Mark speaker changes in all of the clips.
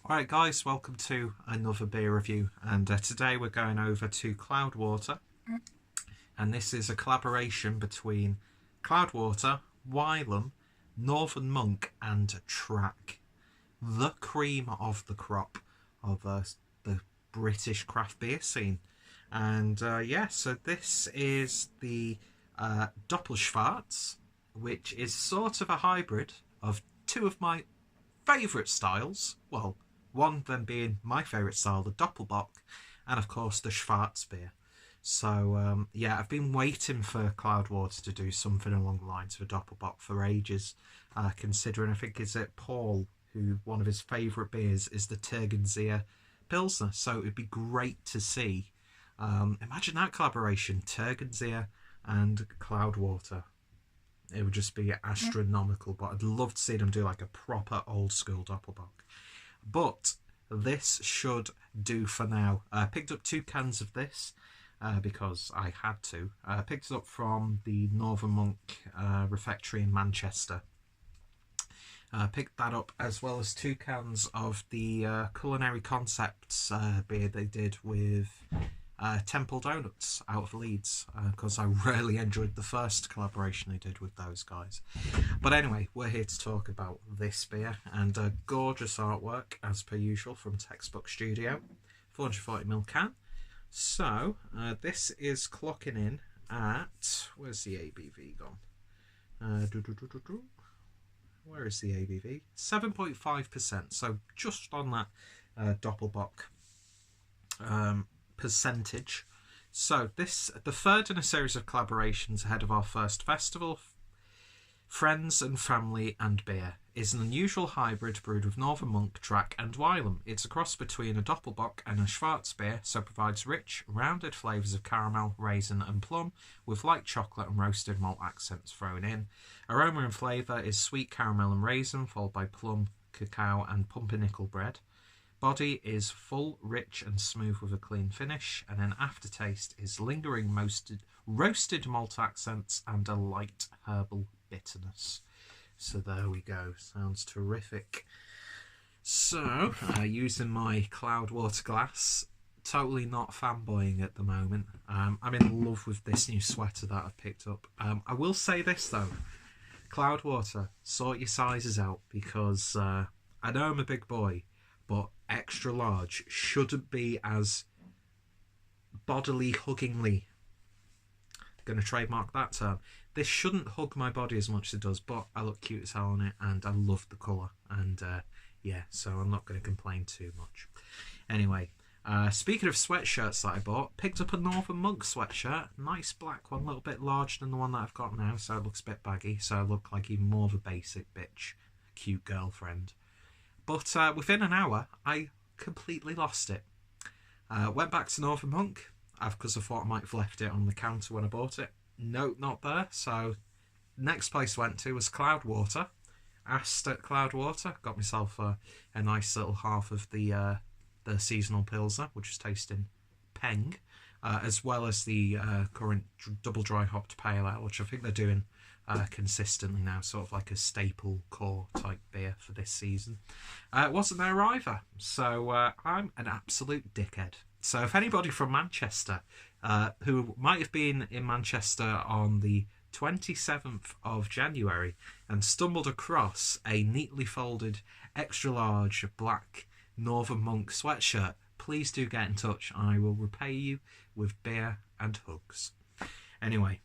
Speaker 1: Alright guys, welcome to another beer review, and today we're going over to Cloudwater, and this is a collaboration between Cloudwater, Wylam, Northern Monk and Track, the cream of the crop of the British craft beer scene. And so this is the Doppelschwarz, which is sort of a hybrid of two of my favourite styles. Well, one of them being my favourite style, the Doppelbock, and of course the Schwarz beer. So I've been waiting for Cloudwater to do something along the lines of a Doppelbock for ages, considering I think is it Paul who one of his favourite beers is the Tegernseer Pilsner. So it'd be great to see. Imagine that collaboration, Tegernseer and Cloudwater. It would just be astronomical, but I'd love to see them do like a proper old school Doppelbock. But this should do for now. I picked up 2 cans of this because I had to. I picked it up from the Northern Monk refectory in Manchester. Picked that up, as well as 2 cans of the Culinary Concepts beer they did with Temple Donuts out of Leeds, because I really enjoyed the first collaboration they did with those guys. But anyway, we're here to talk about this beer, and gorgeous artwork as per usual from Textbook Studio, 440ml can. So this is clocking in at, where's the ABV gone? Where is the ABV? 7.5%, so just on that Doppelbock percentage. So this, the third in a series of collaborations ahead of our first festival, Friends and Family and Beer, is an unusual hybrid brewed with Northern Monk, Track and Wylam. It's a cross between a Doppelbock and a Schwarz beer, so provides rich, rounded flavours of caramel, raisin and plum, with light chocolate and roasted malt accents thrown in. Aroma and flavour is sweet caramel and raisin, followed by plum, cacao and pumpernickel bread. Body is full, rich and smooth with a clean finish, and then aftertaste is lingering roasted malt accents and a light herbal bitterness. So there we go, sounds terrific. So, using my Cloudwater glass, totally not fanboying at the moment. I'm in love with this new sweater that I've picked up. I will say this though, Cloudwater, sort your sizes out, because I know I'm a big boy, but extra large shouldn't be as bodily huggingly, going to trademark that term, this shouldn't hug my body as much as it does, but I look cute as hell on it and I love the colour, and so I'm not going to complain too much. Anyway, speaking of sweatshirts that I bought, picked up a Northern Monk sweatshirt, nice black one, a little bit larger than the one that I've got now, so it looks a bit baggy, so I look like even more of a basic bitch, cute girlfriend. But within an hour, I completely lost it. Went back to Northern Monk, because I thought I might have left it on the counter when I bought it. No, not there. So next place I went to was Cloudwater. Asked at Cloudwater, got myself a nice little half of the seasonal Pilsner, which is tasting peng, as well as the current double dry hopped pale ale, which I think they're doing consistently now, sort of like a staple core type beer for this season. It wasn't there either, so I'm an absolute dickhead. So if anybody from Manchester who might have been in Manchester on the 27th of January and stumbled across a neatly folded extra large black Northern Monk sweatshirt, please do get in touch. I will repay you with beer and hugs. Anyway,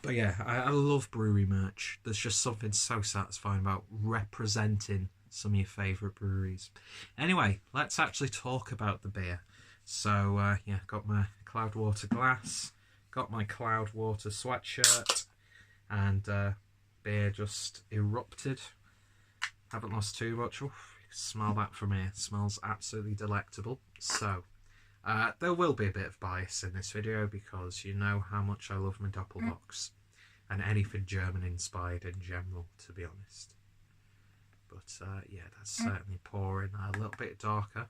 Speaker 1: but yeah, I love brewery merch. There's just something so satisfying about representing some of your favourite breweries. Anyway, let's actually talk about the beer. So got my Cloudwater glass, got my Cloudwater sweatshirt, and beer just erupted. Haven't lost too much. Oof, smell that from here. It smells absolutely delectable. So there will be a bit of bias in this video, because you know how much I love my Doppelbocks and anything German inspired in general, to be honest. But that's certainly pouring a little bit darker.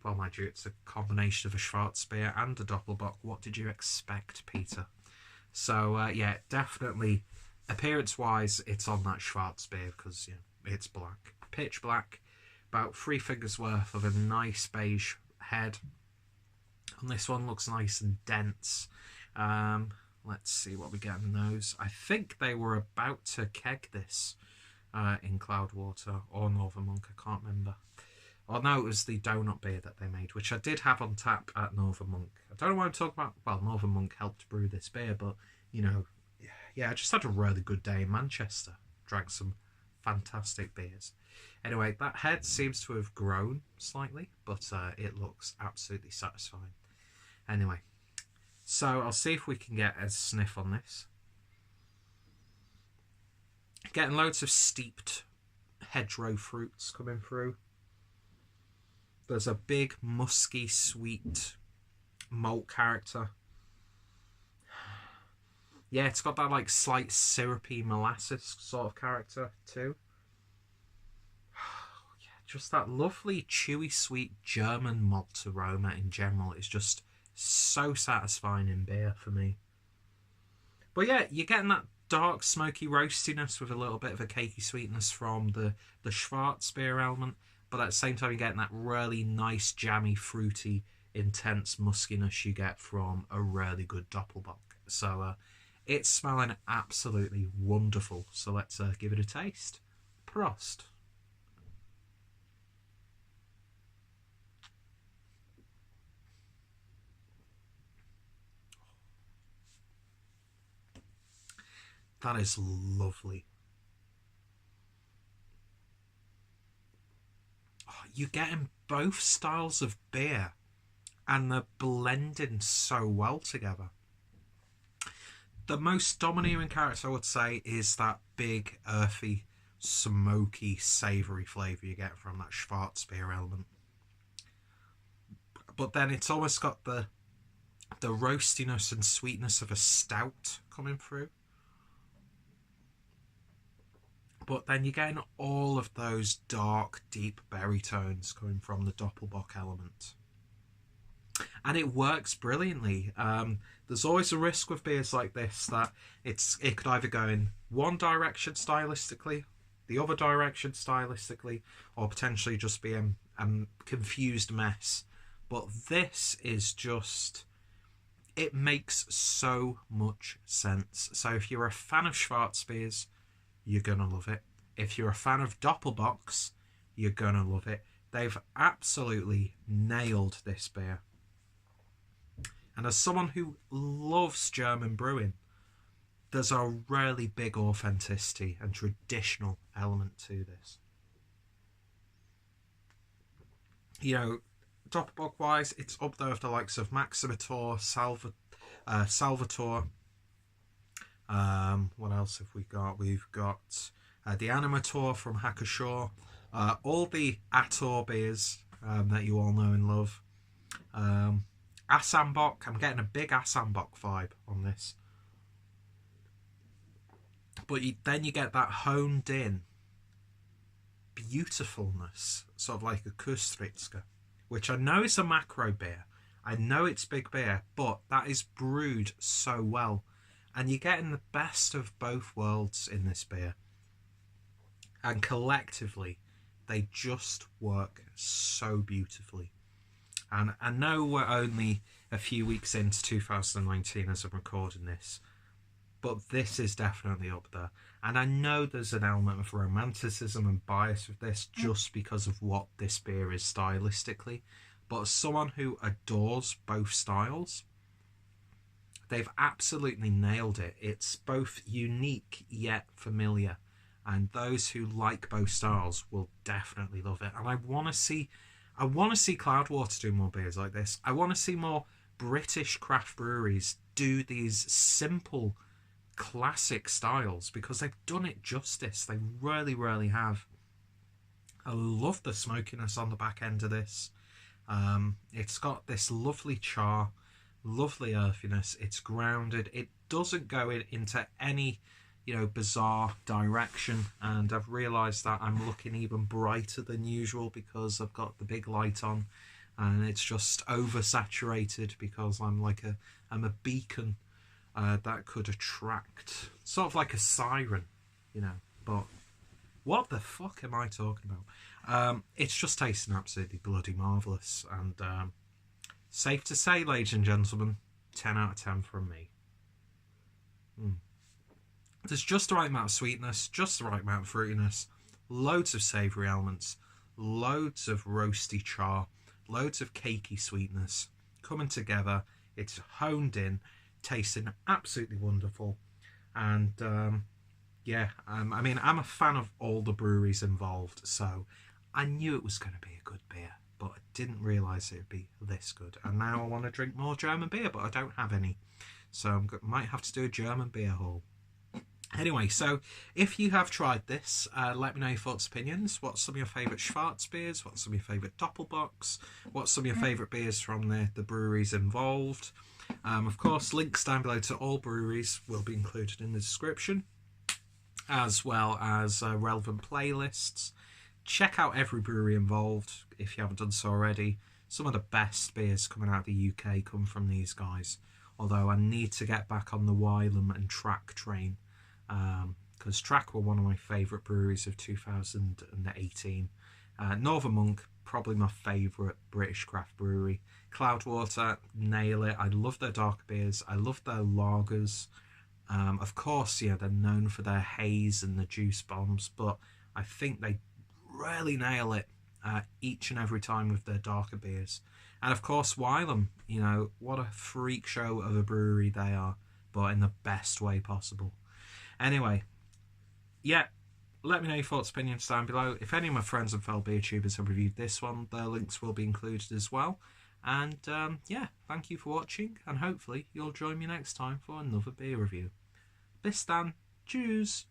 Speaker 1: Well, mind you, it's a combination of a Schwarz beer and a Doppelbock. What did you expect, Peter? So definitely appearance wise it's on that Schwarz beer, because it's black, pitch black, about 3 fingers worth of a nice beige head. And this one looks nice and dense. Let's see what we get in those. I think they were about to keg this in Cloudwater or Northern Monk, I can't remember. Oh no, it was the donut beer that they made, which I did have on tap at Northern Monk. I don't know what I'm talking about. Well, Northern Monk helped brew this beer, but, you know, yeah, I just had a really good day in Manchester. Drank some fantastic beers. Anyway, that head seems to have grown slightly, but it looks absolutely satisfying. Anyway, so I'll see if we can get a sniff on this. Getting loads of steeped hedgerow fruits coming through. There's a big musky sweet malt character. Yeah, it's got that like slight syrupy molasses sort of character too. Yeah, just that lovely chewy sweet German malt aroma in general is just so satisfying in beer for me. But yeah, you're getting that dark smoky roastiness with a little bit of a cakey sweetness from the Schwarz beer element, but at the same time you're getting that really nice jammy fruity intense muskiness you get from a really good Doppelbock. So it's smelling absolutely wonderful, so let's give it a taste. Prost. That is lovely. Oh, you're getting both styles of beer and they're blending so well together. The most domineering character I would say is that big, earthy, smoky, savoury flavour you get from that Schwarz beer element. But then it's almost got the roastiness and sweetness of a stout coming through. But then you're getting all of those dark, deep berry tones coming from the Doppelbock element. And it works brilliantly. There's always a risk with beers like this that it could either go in one direction stylistically, the other direction stylistically, or potentially just be a confused mess. But this is just... it makes so much sense. So if you're a fan of Schwarz beers, you're going to love it. If you're a fan of Doppelbocks, you're going to love it. They've absolutely nailed this beer. And as someone who loves German brewing, there's a really big authenticity and traditional element to this. You know, Doppelbock-wise, it's up there with the likes of Maximator, Salvatore. What else have we got? We've got the Animator from Hackashaw. All the Ator beers that you all know and love. Assambok. I'm getting a big Assambok vibe on this. But then you get that honed in beautifulness, sort of like a Kustritska, which I know is a macro beer. I know it's big beer, but that is brewed so well. And you're getting the best of both worlds in this beer. And collectively, they just work so beautifully. And I know we're only a few weeks into 2019 as I'm recording this, but this is definitely up there. And I know there's an element of romanticism and bias with this just because of what this beer is stylistically. But as someone who adores both styles, they've absolutely nailed it. It's both unique yet familiar. And those who like both styles will definitely love it. And I want to see Cloudwater do more beers like this. I want to see more British craft breweries do these simple, classic styles because they've done it justice. They really, really have. I love the smokiness on the back end of this. It's got this lovely char, lovely earthiness. It's grounded. It doesn't go into any, bizarre direction. And I've realised that I'm looking even brighter than usual because I've got the big light on, and it's just oversaturated because I'm a beacon that could attract, sort of like a siren, But What the fuck am I talking about? It's just tasting absolutely bloody marvellous. And safe to say, ladies and gentlemen, 10 out of 10 from me. There's just the right amount of sweetness, just the right amount of fruitiness, loads of savoury elements, loads of roasty char, loads of cakey sweetness coming together. It's honed in, tasting absolutely wonderful. And yeah, I mean, I'm a fan of all the breweries involved, so I knew it was going to be a good beer, but I didn't realise it would be this good. And now I want to drink more German beer, but I don't have any, so I might have to do a German beer haul. Anyway, so if you have tried this, let me know your thoughts, opinions. What's some of your favourite Schwarz beers? What's some of your favourite Doppelbox? What's some of your favourite beers from the breweries involved? Of course, links down below to all breweries will be included in the description, as well as relevant playlists. Check out every brewery involved if you haven't done so already. Some of the best beers coming out of the UK come from these guys, although I need to get back on the Wylam and Track train, because Track were one of my favourite breweries of 2018. Northern Monk, probably my favourite British craft brewery. Cloudwater, nail it. I love their dark beers. I love their lagers. Of course, yeah, they're known for their haze and the juice bombs, but I think they really nail it each and every time with their darker beers. And of course, Wylam, you know, what a freak show of a brewery they are, but in the best way possible. Anyway, yeah, let me know your thoughts, opinions down below. If any of my friends and fellow beer tubers have reviewed this one, their links will be included as well. And yeah, thank you for watching, and hopefully you'll join me next time for another beer review. Bis dann, tschüss!